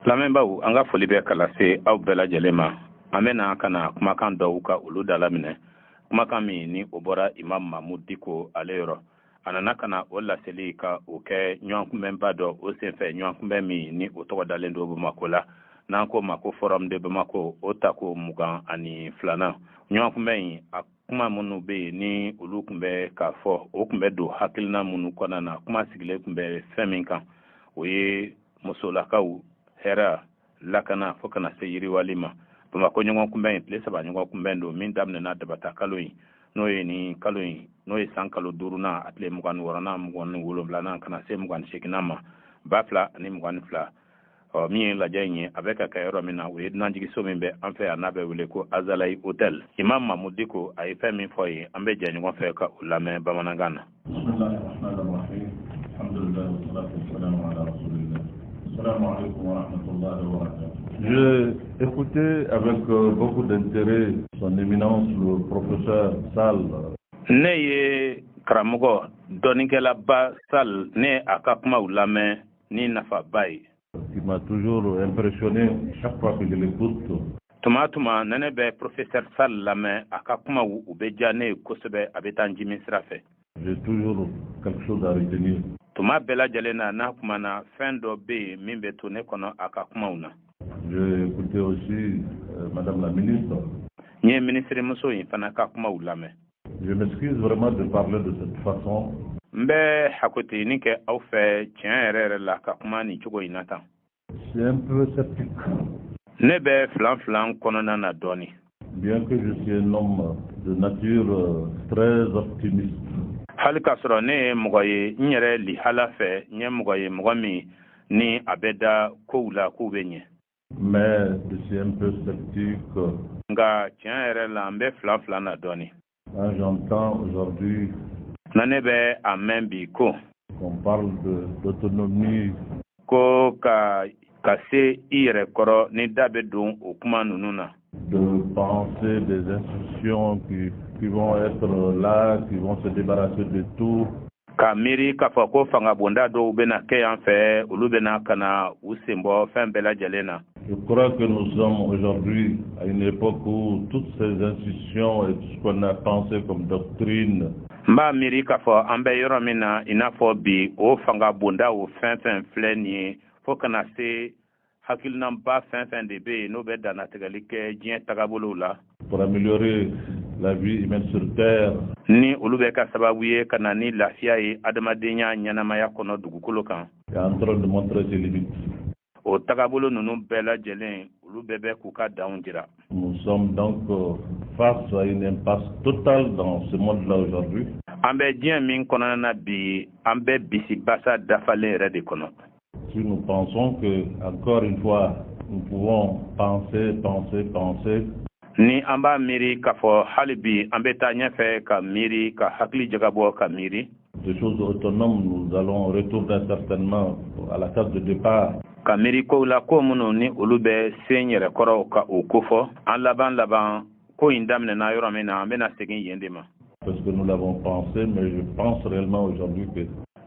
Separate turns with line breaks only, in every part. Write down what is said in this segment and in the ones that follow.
Lamɛnbaw an ka foli bɛ kala se aw bɛɛ lajɛlen ma an bɛna kana kumakan dɔw ka olu dala minɛ kumakan min ni o bɔra Imam Mahmud Diko ale yɔrɔ a nana kana o laseli ka o kɛ ɲɔgɔnkunbɛnba dɔ o senfɛ ɲɔgɔnkunbɛn min ni o tɔgɔ dalen don Bamako la n'an ko ma ko Forum de Bamako o tako 22 ɲɔgɔnkunbɛn in a kuma minnu bɛ yen ni olu tun bɛ k'a fɔ o tun bɛ don hakilina minnu kɔnɔna na kuma sigilen tun bɛ fɛn min kan o ye musolakaw hɛrɛ lakana fo kana se yiriwali ma Bamako ɲɔgɔn kunbɛn tile 3 ɲɔgɔn kunbɛn don min daminɛna dabata kalo in n'o ye nin kalo in n'o ye san kalo 5nan a tile 26nan 27nan kana se 28nan ma 2022 min ye lajɛ in ye a bɛ ka kɛ yɔrɔ min na o ye dunanjigiso min bɛ an fɛ yan n'a bɛ wele ko Azalaï Hotel Imam Mahmud Diko a ye fɛn min fɔ ye an bɛ jɛ ɲɔgɔn fɛ ka o lamɛn bamanankan na.
J'ai écouté avec beaucoup d'intérêt son éminence le professeur Sall.
Ne ye karamɔgɔ dɔnikɛlaba Sall ne a ka kumaw lamɛn ni nafaba ye.
Qui m'a toujours impressionné chaque fois que je l'écoute.
Tuma tuma ne bɛ professeur Sall lamɛn a ka kumaw u bɛ diya ne ye kosɛbɛ a bɛ taa n jimi sira fɛ.
J'ai toujours quelque chose à retenir.
Tuma bɛɛ lajɛlen na n'a kumana fɛn dɔ bɛ yen min bɛ to ne kɔnɔ a ka kumaw na.
J'ai écouté aussi Madame la ministre.
N ye ministremuso in fana ka kumaw lamɛn.
Je m'excuse vraiment de parler de cette façon.
N bɛ hakotini kɛ aw fɛ tiɲɛ yɛrɛ yɛrɛ la ka kuma nin cogo in na tan.
C'est un peu sceptique.
Ne bɛ filan kɔnɔna na dɔɔnin.
Bien que je suis un homme de nature très optimiste.
Hali k'a sɔrɔ ne ye mɔgɔ ye n yɛrɛ lihala fɛ n ye mɔgɔ ye mɔgɔ min ni a bɛ da kow la k'u bɛ ɲɛ.
Mais je suis un peu sceptique.
Nka tiɲɛ yɛrɛ la n bɛ filan na dɔɔnin.
Quand j'entends aujourd'hui
na ne bɛ a mɛn bi ko
qu'on parle d'autonomie,
ko ka se i yɛrɛ kɔrɔ ni da bɛ don o kuma ninnu na.
De penser des institutions qui vont être là, qui vont se débarrasser de tout.
Ka miiri k'a fɔ ko fanga bonda dɔw bɛna kɛ yan fɛ olu bɛna kana u sen bɔ fɛn bɛɛ lajɛlen na.
Je crois que nous sommes aujourd'hui à une époque où toutes ces institutions et tout ce qu'on a pensé comme doctrine.
N b'a miiri k'a fɔ an bɛ yɔrɔ min na i n'a fɔ bi o fanga bonda o fɛn filɛ nin ye fo kana se hakilinaba fɛn de bɛ yen n'o bɛ dannatigɛli kɛ diɲɛ tagabolow la.
Pour améliorer la vie humaine sur terre.
Ni olu bɛ ka sababu ye ka na ni lafiya ye adamadenya ɲɛnamaya kɔnɔ dugukolo kan.
Et en train de montrer ses limites.
O tagabolo ninnu bɛɛ lajɛlen olu bɛɛ bɛ k'u ka danw jira.
Nous sommes donc face à une impasse totale dans ce monde-là aujourd'hui.
An bɛ diɲɛ min kɔnɔna na bi an bɛ bisibasa dafalen yɛrɛ de kɔnɔ.
Si nous pensons que, encore une fois, nous pouvons penser.
Ni an b'a miiri k'a fɔ hali bi an bɛ taa ɲɛfɛ ka miiri ka hakili jagabɔ ka miiri.
Des choses autonomes, nous allons retourner certainement à la case de départ.
Ka miiri kow la ko minnu ni olu bɛ sen yɛrɛ kɔrɔ ka o kofɔ an laban ko in daminɛna yɔrɔ min na an bɛna segin yen de ma.
Parce que nous l'avons pensé, mais je pense réellement aujourd'hui que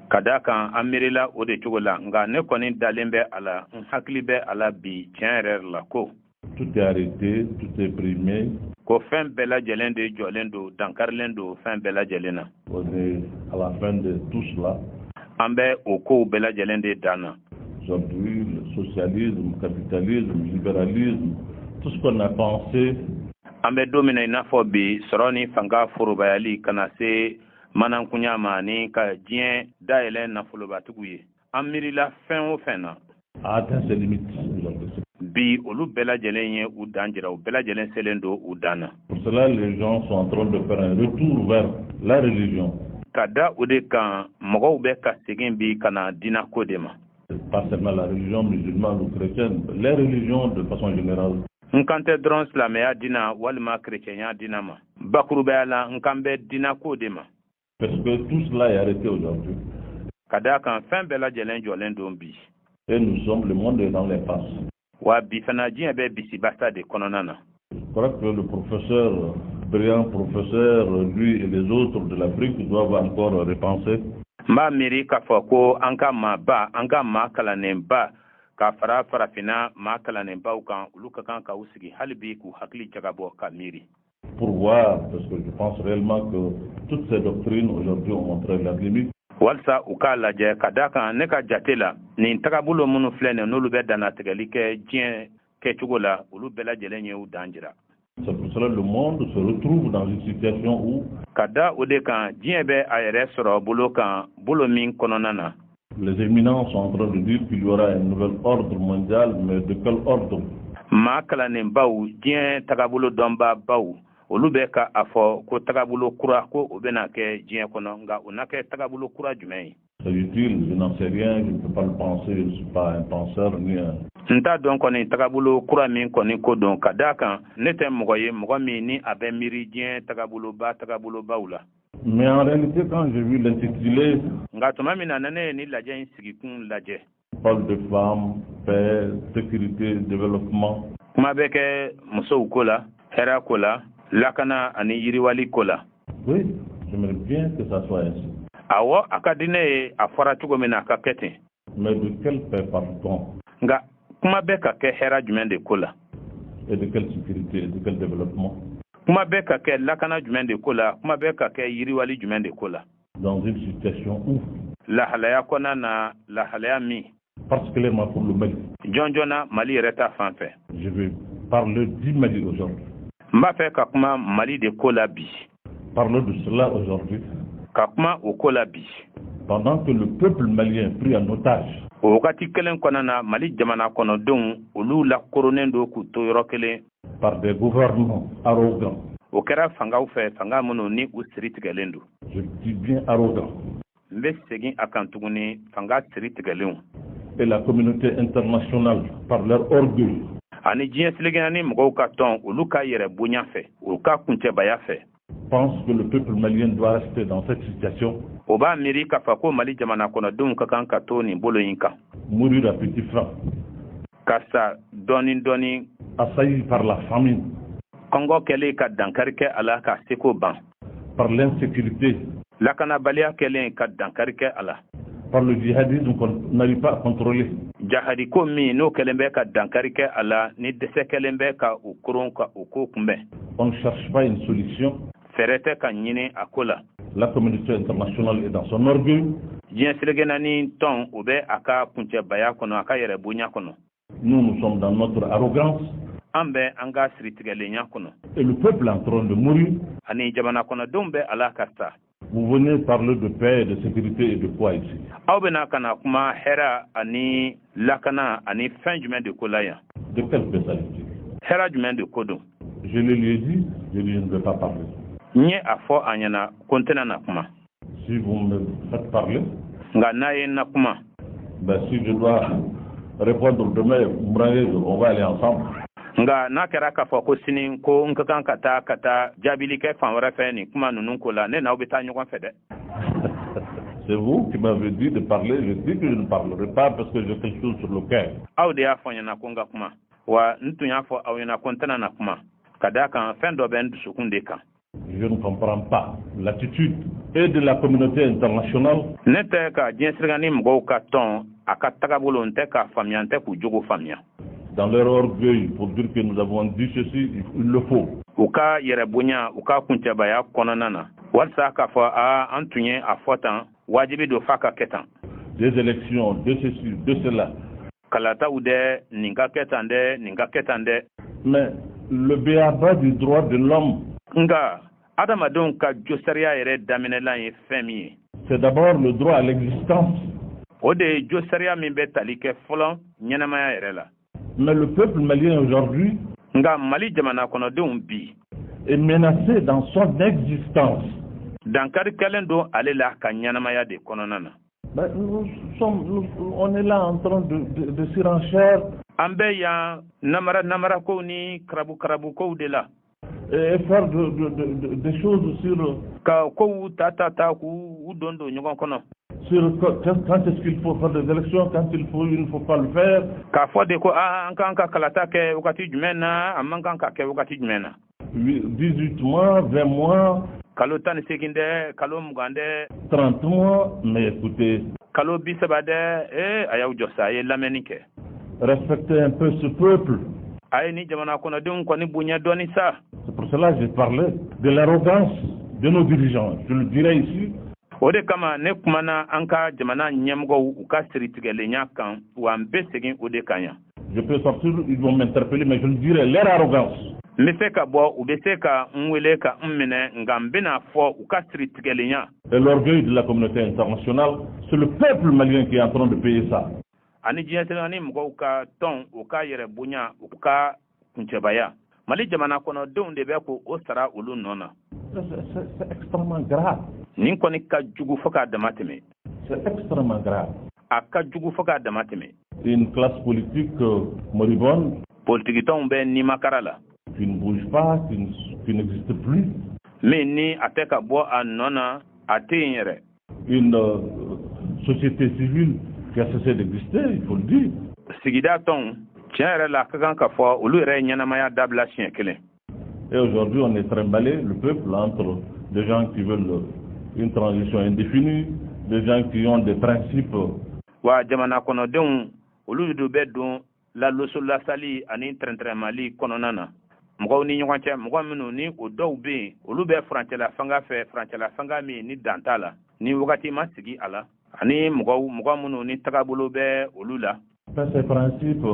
ka da kan an miirila o de cogo la nka ne kɔni dalen bɛ a la n hakili bɛ a la bi tiɲɛ yɛrɛ la ko
tout est arrêté, tout est primé.
Ko fɛn bɛɛ lajɛlen de jɔlen don dankarilen don fɛn bɛɛ lajɛlen na.
On est à la fin de tout cela.
An bɛ o kow bɛɛ lajɛlen de dan na.
Aujourd'hui, le socialisme, le capitalisme, le libéralisme, tout ce qu'on a pensé.
An bɛ don min na i n'a fɔ bi sɔrɔ ni fanga forobayali kana se manankunya ma ni ka diɲɛ dayɛlɛ nafolobatigiw ye. An miirila fɛn o fɛn na.
A atteint ses limites.
Bi olu bɛɛ lajɛlen ye u dan jira u bɛɛ lajɛlen selen don u dan na.
Pour cela, les gens sont en train de faire un retour vers la religion.
Ka da o de kan mɔgɔw bɛ ka segin bi ka na dinako de ma.
Pas seulement la religion musulmane ou chrétienne, les religions de façon générale.
N kan tɛ dɔrɔn silamɛya dina walima chrétienya dina ma. Bakurubaya la n kan bɛ dinako de ma.
Parce que tout cela est arrêté aujourd'hui.
Ka da kan fɛn bɛɛ lajɛlen jɔlen don bi.
Et nous sommes, le monde est dans l'impasse.
Wa bi fana diɲɛ bɛ bisibasa de kɔnɔna na.
Je crois que le professeur, brillant professeur, lui et les autres de l'Afrique doivent encore repenser.
N b'a miiri k'a fɔ ko an ka maaba an ka maa kalannenba ka fara farafina maa kalanenbaw kan olu ka kan ka u sigi hali bi k'u hakili jagabɔ ka miiri.
Pour voir, parce que je pense réellement que toutes ces doctrines aujourd'hui ont montré la limite.
Walsa u k'a lajɛ ka da kan ne ka jate la nin tagabolo minnu filɛ nin n'olu bɛ dannatigɛli kɛ diɲɛ kɛcogo la olu bɛɛ lajɛlen ye u dan jira.
C'est pour cela que le monde se retrouve dans une situation où
ka da o de kan diɲɛ bɛ a yɛrɛ sɔrɔ bolo kan bolo min kɔnɔna na.
Les éminents sont en train de dire qu'il y aura un nouvel ordre mondial, mais de quel ordre?
maa kalanenbaw diɲɛ tagabolo dɔnbabaw olu bɛ ka a fɔ ko tagabolo kura ko o bɛna kɛ diɲɛ kɔnɔ nka o na kɛ tagabolo kura jumɛn ye.
C'est utile, je n'en sais rien, je ne peux pas le penser, je ne suis pas un penseur ni un...
n t'a dɔn kɔni tagabolo kura min kɔni ko don ka d'a kan ne tɛ mɔgɔ ye mɔgɔ min ni a bɛ miiri diɲɛ tagabolobaw la.
Mais en réalité, quand j'ai vu l'intitulé,
nka tuma min na ne ye ni lajɛ in sigikun lajɛ.
Parle de femmes, paix, sécurité, développement.
kuma bɛ kɛ musow ko la hɛrɛ ko la lakana ani yiriwali ko la.
Oui, j'aimerais bien que ça soit ainsi.
awɔ a ka di ne ye a fɔra cogo min na a ka kɛ ten.
Mais de quelle paix parle-t-on?
nka kuma bɛ ka kɛ hɛrɛ jumɛn de ko la.
Et de quelle sécurité et de quel développement?
kuma bɛ ka kɛ lakana jumɛn de ko la kuma bɛ ka kɛ yiriwali jumɛn de ko la.
Dans une situation où?
lahalaya kɔnɔna na lahalaya min.
Particulièrement pour le Mali.
jɔnjɔnna Mali yɛrɛ ta fan fɛ.
Je vais parler du Mali aujourd'hui.
n b'a fɛ ka kuma Mali de ko la bi.
Parlons de cela aujourd'hui.
ka kuma o ko la bi.
Pendant que le peuple malien pris en otage.
o wagati kelen kɔnɔna na Mali jamana kɔnɔdenw olu lakoronen do k'u to yɔrɔ kelen.
Par des gouvernements arrogants.
o kɛra fangaw fɛ fanga minnu ni u siri tigɛlen do.
Je dis bien arrogants.
n bɛ segin a kan tuguni fanga siri tigɛlenw.
Et la communauté internationale par leur orgueil.
ani diɲɛ siligɛnya ni mɔgɔw ka tɔn olu ka yɛrɛ bonya fɛ u ka kuncɛbaya fɛ.
Pense que le peuple malien doit rester dans cette situation.
o b'a miiri k'a fɔ ko Mali jamana kɔnɔdenw ka kan ka to nin bolo in kan.
Mourir à petit feu.
ka sa dɔɔni dɔɔni.
Assailli par la famine.
kɔngɔ kɛlen ka dankari kɛ a la ka seko ban.
Par l'insécurité.
lakanabaliya kɛlen ka dankari kɛ a la.
Par le djihadisme qu'on n'arrive pas à contrôler.
jahadiko min n'o kɛlen bɛ ka dankari kɛ a la ni dɛsɛ kɛlen bɛ ka o koron ka o ko kunbɛn.
On ne cherche pas une solution.
fɛɛrɛ tɛ ka ɲini a ko la.
La communauté internationale est dans son orgueil.
diɲɛ siligɛnna ni tɔn o bɛ a ka kuncɛbaya kɔnɔ a ka yɛrɛ bonya kɔnɔ.
Nous sommes dans notre arrogance.
an bɛ an ka siritigɛlenya kɔnɔ.
Et le peuple est en train de mourir.
ani jamana kɔnɔdenw bɛ a la ka sa.
Vous venez parler de paix, de sécurité et de quoi ici?
aw bɛna ka na kuma hɛrɛ ani lakana ani fɛn jumɛn de ko la yan.
De quelle paix s'agit-il?
hɛrɛ jumɛn de ko don.
Je le lui ai dit, je lui ai dit, je ne vais pas parler.
n ye a fɔ a ɲɛna ko n tɛna na kuma.
Si vous me faites parler,
nka n'a ye na kuma.
ben si je dois répondre demain, on va aller ensemble.
nka n'a kɛra k'a fɔ ko sini ko n ka kan ka taa jaabili kɛ fan wɛrɛ fɛ nin kuma ninnu ko la ne n'aw bɛ taa ɲɔgɔn fɛ dɛ.
C'est vous qui m'avez dit de parler, je dis que je ne parlerai pas parce que j'ai quelque chose sur le cœur.
aw de y'a fɔ n ɲɛna ko n ka kuma wa n tun y'a fɔ aw ɲɛna ko n tɛna na kuma ka d'a kan fɛn dɔ bɛ n dusukun de kan.
Je ne comprends pas l'attitude et de la communauté internationale.
ne tɛ ka diɲɛ sirika ni mɔgɔw ka tɔn a ka tagabolo n tɛ k'a faamuya n tɛ k'u jogo faamuya.
Dans leur orgueil pour dire que nous avons dit ceci, il le faut.
u ka yɛrɛ bonya u ka kuncɛbaya kɔnɔna na walasa k'a fɔ an tun ye a fɔ tan wajibi don f'a ka kɛ tan.
Des élections, de ceci, de cela.
kalataw dɛ nin ka kɛ tan dɛ nin ka kɛ tan dɛ.
Mais le béaba du droit de l'homme.
nka adamadenw ka josariya yɛrɛ daminɛlan ye fɛn min ye.
C'est d'abord le droit à l'existence.
o de ye josariya min bɛ tali kɛ fɔlɔ ɲɛnamaya yɛrɛ la.
Mais le peuple malien aujourd'hui
nka Mali jamana kɔnɔdenw bi
est menacé dans son existence.
dankari kɛlen don ale la ka ɲɛnamaya de kɔnɔna na.
Ben, on est là en train de surenchère.
an bɛ yan namara kow ni karabu kow de la.
Et faire des choses sur...
ka kow ta k'u don ɲɔgɔn kɔnɔ.
Sur quand est-ce qu'il faut faire des élections, quand il ne faut pas le faire.
K'a fɔ de ko an kan ka kalata kɛ wagati jumɛn na an man kan ka kɛ wagati jumɛn na.
18 mois, 20 mois.
kalo 18 dɛ kalo 20 dɛ.
30 mois, mais écoutez.
kalo 30 dɛ a y'aw jɔ sa a ye lamɛnni kɛ.
respecter un peu ce peuple.
C'est
pour cela que j'ai parlé de l'arrogance de nos dirigeants. Je le dirais ici. Je peux sortir, ils vont m'interpeller, mais je le dirais, leur arrogance. Et l'orgueil de la communauté internationale, c'est le peuple malien qui est en train de payer ça. C'est extrêmement grave. C'est extrêmement grave. Une classe politique moribonde, qui ne bouge pas, qui n'existe plus. Une société civile qui a cessé d'exister, il faut le dire. Et aujourd'hui, on est trimballé, le peuple, entre des gens qui veulent une transition indéfinie, des gens qui ont des principes. Ces principes,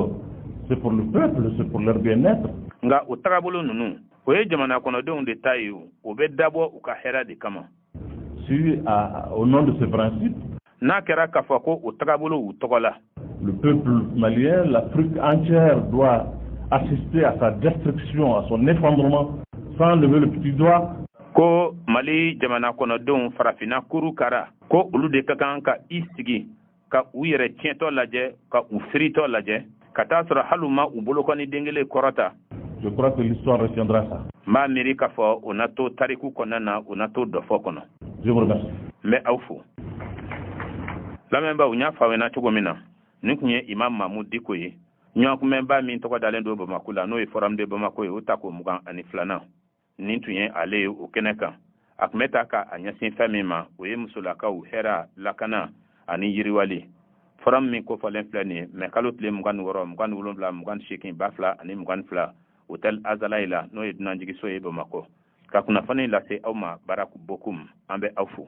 c'est pour le peuple, c'est pour leur bien-être. Si, au nom de ces principes, le peuple malien, l'Afrique entière doit assister à sa destruction, à son effondrement, sans lever le petit doigt.
Ko Mali jamana kono don farafina kuru kara ko olu de ka kan ka isigi ka u yere tiento laje ka u frito laje ka ta sura haluma u bolo koni dengele korota.
Je crois que l'histoire retiendra ça.
Ma miri ka fo onato tariku konana onato dofo kono.
Je vous remercie.
Mais awfu la memba unya fawena chugomina nikunye Imam Mahmoud Dikoye nyo ku memba min to ko dalen do Bamako la no e forum de Bamako e utako mugan ani flana nintuye ale o keneka akmeta ka anyasin famima o ye musulaka u hera lakana ani yiriwali forum min ko falen flani me kalotle mugan woro mugan wulumla mugan shekin bafla ani mugan fla hotel Azalaila no e dunanjigi so e Bamako ka kuna fani la se awma baraku bokum ambe awfu